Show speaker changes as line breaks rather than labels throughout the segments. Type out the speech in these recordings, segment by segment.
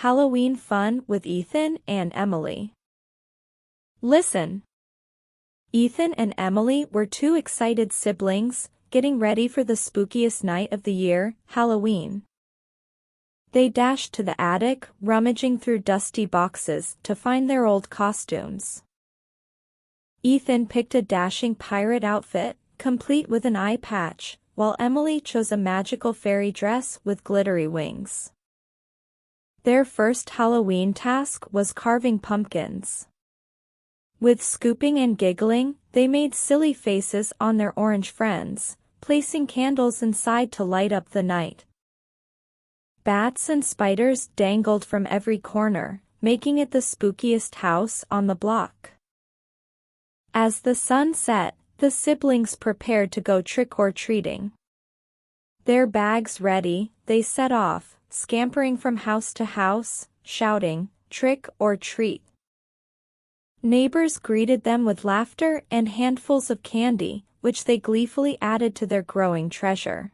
Halloween fun with Ethan and Emily. Listen. Ethan and Emily were two excited siblings, getting ready for the spookiest night of the year, Halloween. They dashed to the attic, rummaging through dusty boxes to find their old costumes. Ethan picked a dashing pirate outfit, complete with an eye patch, while Emily chose a magical fairy dress with glittery wings. Their first Halloween task was carving pumpkins. With scooping and giggling, they made silly faces on their orange friends, placing candles inside to light up the night. Bats and spiders dangled from every corner, making it the spookiest house on the block. As the sun set, the siblings prepared to go trick-or-treating. Their bags ready, they set off, scampering from house to house, shouting, "Trick or treat." Neighbors greeted them with laughter and handfuls of candy, which they gleefully added to their growing treasure.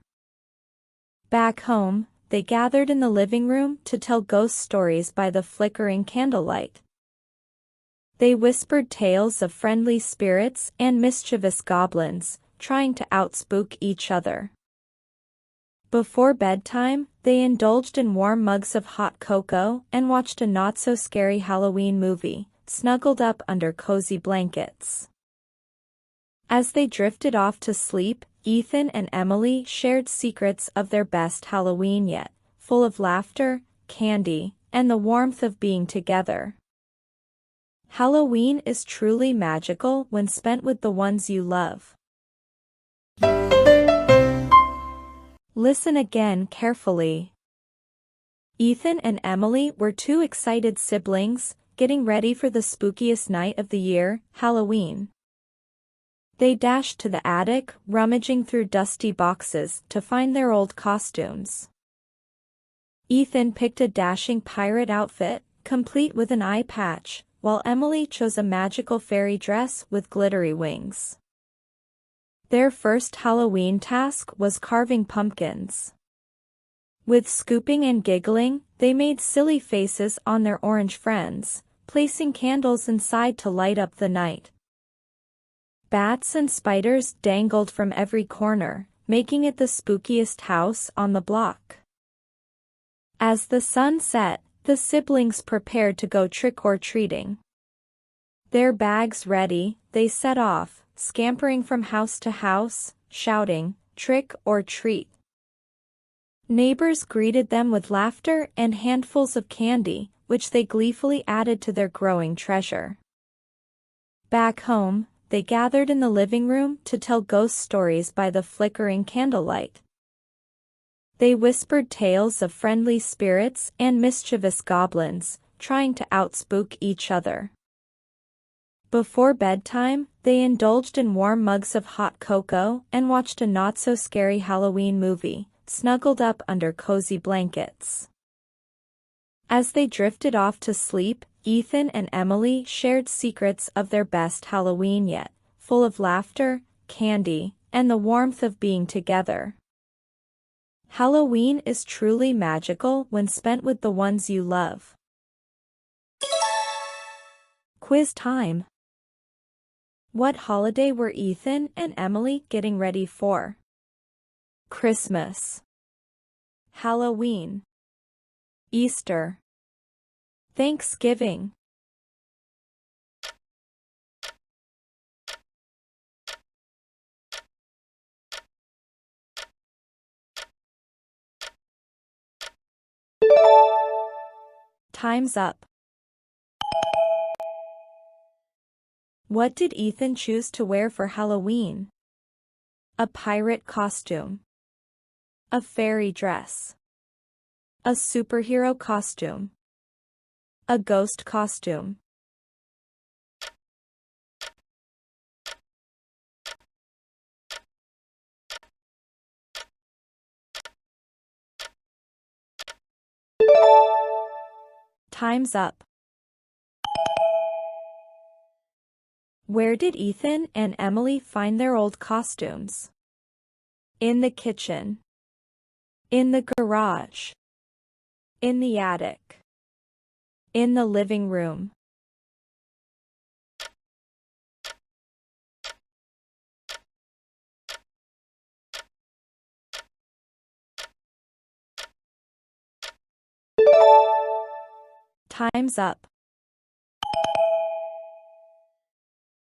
Back home, they gathered in the living room to tell ghost stories by the flickering candlelight. They whispered tales of friendly spirits and mischievous goblins, trying to outspook each other. Before bedtime, they indulged in warm mugs of hot cocoa and watched a not-so-scary Halloween movie, snuggled up under cozy blankets. As they drifted off to sleep, Ethan and Emily shared secrets of their best Halloween yet, full of laughter, candy, and the warmth of being together. Halloween is truly magical when spent with the ones you love. Listen again carefully. Ethan and Emily were two excited siblings, getting ready for the spookiest night of the year, Halloween. They dashed to the attic, rummaging through dusty boxes to find their old costumes. Ethan picked a dashing pirate outfit, complete with an eye patch, while Emily chose a magical fairy dress with glittery wings. Their first Halloween task was carving pumpkins. With scooping and giggling, they made silly faces on their orange friends, placing candles inside to light up the night. Bats and spiders dangled from every corner, making it the spookiest house on the block. As the sun set, the siblings prepared to go trick-or-treating. Their bags ready, they set off, scampering from house to house, shouting, "Trick or treat." Neighbors greeted them with laughter and handfuls of candy, which they gleefully added to their growing treasure. Back home, they gathered in the living room to tell ghost stories by the flickering candlelight. They whispered tales of friendly spirits and mischievous goblins, trying to outspook each other. Before bedtime, they indulged in warm mugs of hot cocoa and watched a not-so-scary Halloween movie, snuggled up under cozy blankets. As they drifted off to sleep, Ethan and Emily shared secrets of their best Halloween yet, full of laughter, candy, and the warmth of being together. Halloween is truly magical when spent with the ones you love. Quiz time. What holiday were Ethan and Emily getting ready for? Christmas, Halloween, Easter, Thanksgiving. Time's up. What did Ethan choose to wear for Halloween? A pirate costume, a fairy dress, a superhero costume, a ghost costume. Time's up. Where did Ethan and Emily find their old costumes? In the kitchen, in the garage, in the attic. In the living room. Time's up.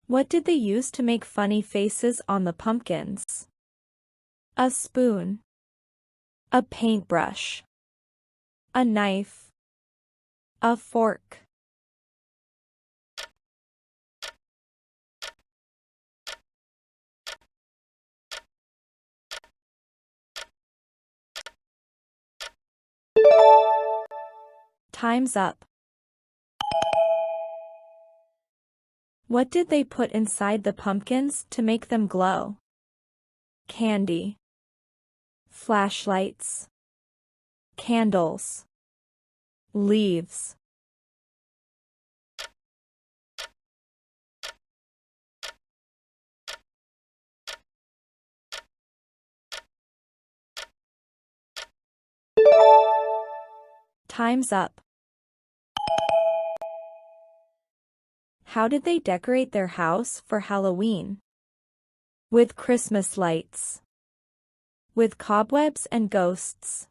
What did they use to make funny faces on the pumpkins? A spoon. A paintbrush. A knife. A fork. Time's up. What did they put inside the pumpkins to make them glow? Candy. Flashlights. Candles. Leaves. Time's up. How did they decorate their house for Halloween? With Christmas lights. With cobwebs and ghosts.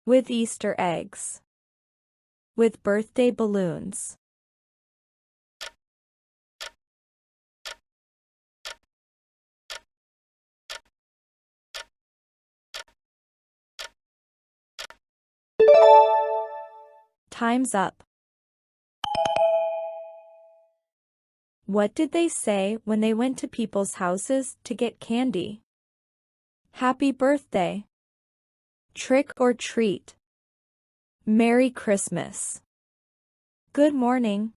With Easter eggs. With birthday balloons. Time's up. What did they say when they went to people's houses to get candy? Happy birthday. Trick or treat. Merry Christmas. Good morning.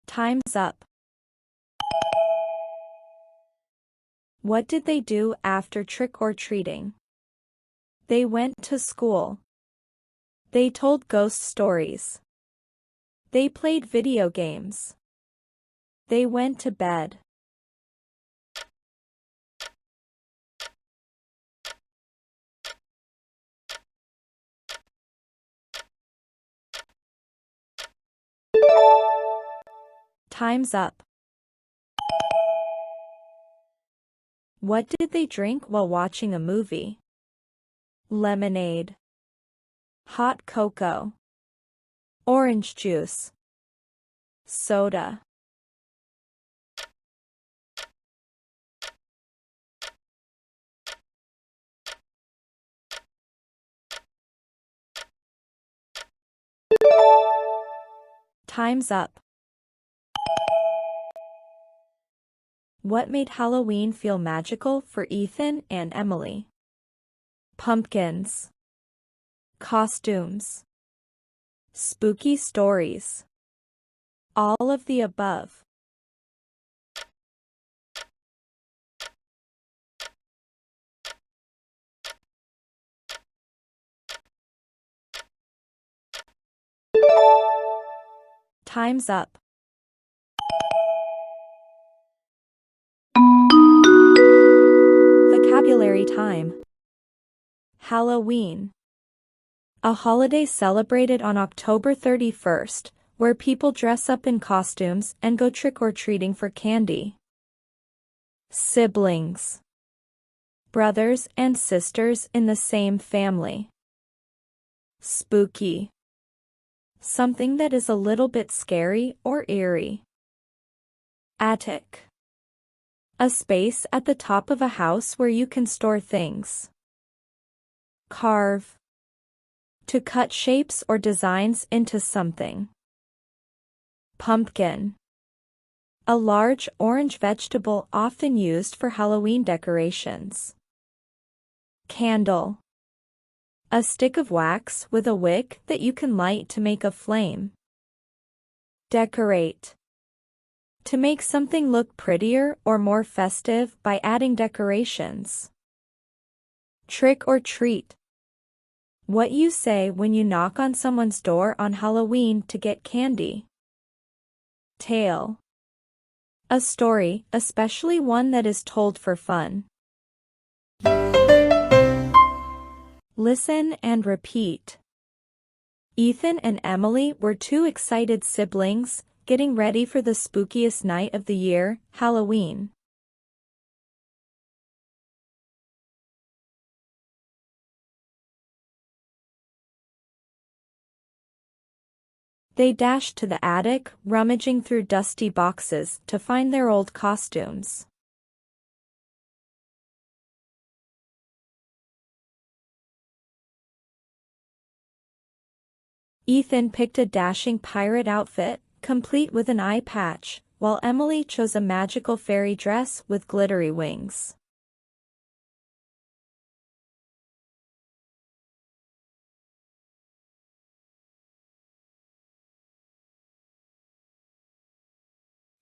Time's up. What did they do after trick-or-treating? They went to school. They told ghost stories. They played video games. They went to bed. Time's up. What did they drink while watching a movie? Lemonade. Hot cocoa. Orange juice. Soda. Time's up. What made Halloween feel magical for Ethan and Emily? Pumpkins. Costumes. Spooky stories. All of the above. Time's up. Vocabulary time. Halloween. A holiday celebrated on October 31st, where people dress up in costumes and go trick-or-treating for candy. Siblings. Brothers and sisters in the same family. Spooky. Something that is a little bit scary or eerie. Attic. A space at the top of a house where you can store things. Carve. To cut shapes or designs into something. Pumpkin. A large orange vegetable often used for Halloween decorations. Candle. A stick of wax with a wick that you can light to make a flame. Decorate. To make something look prettier or more festive by adding decorations. Trick or treat. What you say when you knock on someone's door on Halloween to get candy. Tale. A story, especially one that is told for fun. Listen and repeat. Ethan and Emily were two excited siblings, getting ready for the spookiest night of the year, Halloween. They dashed to the attic, rummaging through dusty boxes to find their old costumes. Ethan picked a dashing pirate outfit, complete with an eye patch, while Emily chose a magical fairy dress with glittery wings.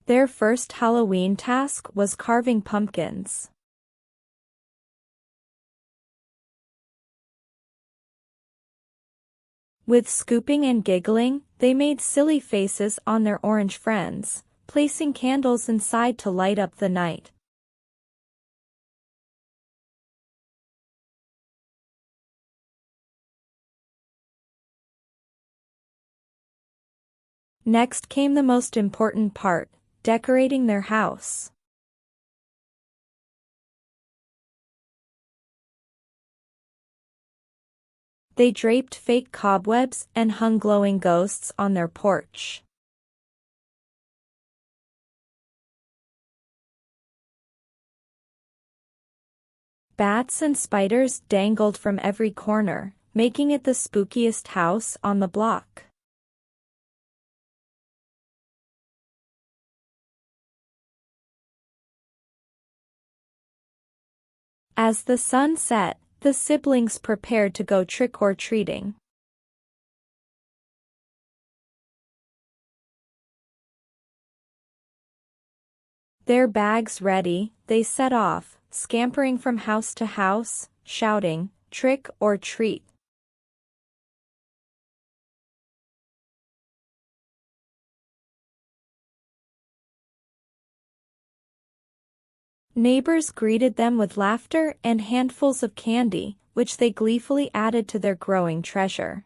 Their first Halloween task was carving pumpkins. With scooping and giggling, they made silly faces on their orange friends, placing candles inside to light up the night. Next came the most important part, decorating their house. They draped fake cobwebs and hung glowing ghosts on their porch. Bats and spiders dangled from every corner, making it the spookiest house on the block. As the sun set, the siblings prepared to go trick-or-treating. Their bags ready, they set off, scampering from house to house, shouting, "Trick or treat." Neighbors greeted them with laughter and handfuls of candy, which they gleefully added to their growing treasure.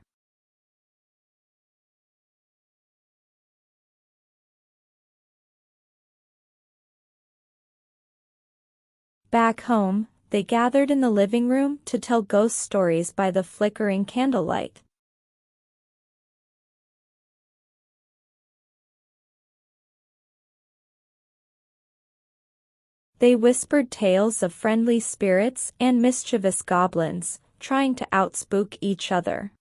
Back home, they gathered in the living room to tell ghost stories by the flickering candlelight. They whispered tales of friendly spirits and mischievous goblins, trying to outspook each other.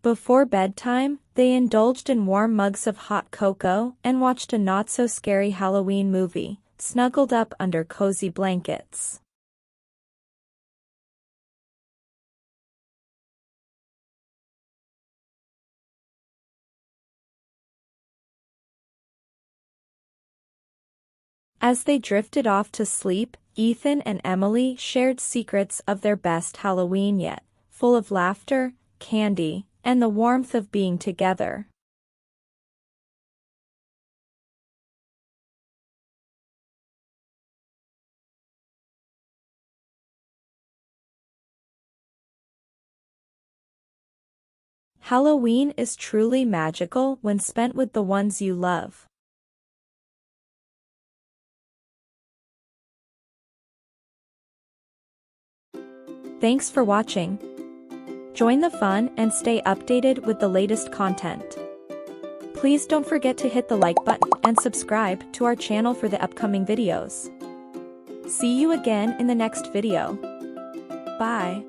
Before bedtime, they indulged in warm mugs of hot cocoa and watched a not-so-scary Halloween movie, snuggled up under cozy blankets. As they drifted off to sleep, Ethan and Emily shared secrets of their best Halloween yet, full of laughter, candy, and the warmth of being together. Halloween is truly magical when spent with the ones you love. Thanks for watching. Join the fun and stay updated with the latest content. Please don't forget to hit the like button and subscribe to our channel for the upcoming videos. See you again in the next video. Bye.